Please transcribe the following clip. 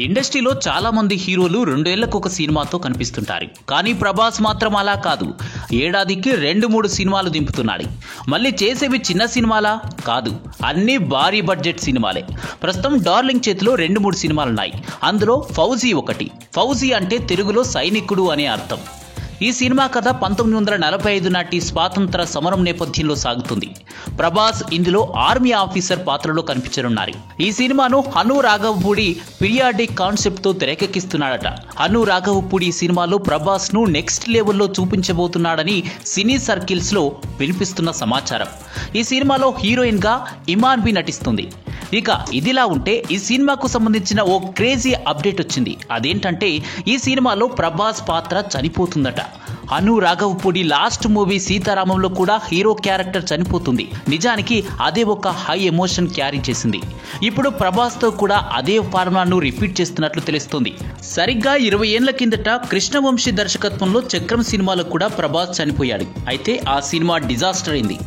ఇండస్ట్రీలో చాలా మంది హీరోలు 2 ఏళ్లకు ఒక సినిమాతో కనిపిస్తుంటారు. కానీ ప్రభాస్ మాత్రం అలా కాదు. ఏడాదికి 2-3 సినిమాలు దింపుతున్నాడు. మళ్ళీ చేసేవి చిన్న సినిమాలా? కాదు, అన్ని భారీ బడ్జెట్ సినిమాలే. ప్రస్తుతం డార్లింగ్ చేతిలో 2-3 సినిమాలున్నాయి. అందులో ఫౌజీ ఒకటి. ఫౌజీ అంటే తెలుగులో సైనికుడు అనే అర్థం. ఈ సినిమా కథ 1945 నాటి స్వాతంత్ర సమరం నేపథ్యంలో సాగుతుంది. ప్రభాస్ ఇందులో ఆర్మీ ఆఫీసర్ పాత్రలో కనిపించనున్నారు. ఈ సినిమాను హను రాఘవపూడి పీరియాడిక్ కాన్సెప్ట్ తో తెరకెక్కిస్తున్నాడట. హను రాఘవపూడి ఈ సినిమాలో ప్రభాస్ ను నెక్స్ట్ లెవెల్లో చూపించబోతున్నాడని సినీ సర్కిల్స్ లో వినిపిస్తున్న సమాచారం. ఈ సినిమాలో హీరోయిన్ గా ఇమాన్ బి నటిస్తుంది. ఇక ఇదిలా ఉంటే ఈ సినిమాకు సంబంధించిన ఓ క్రేజీ అప్డేట్ వచ్చింది. అదేంటంటే ఈ సినిమాలో ప్రభాస్ పాత్ర చనిపోతుందట. హను రాఘవపూడి లాస్ట్ మూవీ సీతారామంలో కూడా హీరో క్యారెక్టర్ చనిపోతుంది. నిజానికి అదే ఒక హై ఎమోషన్ క్యారీ చేసింది. ఇప్పుడు ప్రభాస్ తో కూడా అదే ఫార్ములాను రిపీట్ చేస్తున్నట్లు తెలుస్తుంది. సరిగ్గా 20 ఏళ్ల కిందట కృష్ణవంశీ దర్శకత్వంలో చక్రం సినిమాలో కూడా ప్రభాస్ చనిపోయాడు. అయితే ఆ సినిమా డిజాస్టర్ అయింది.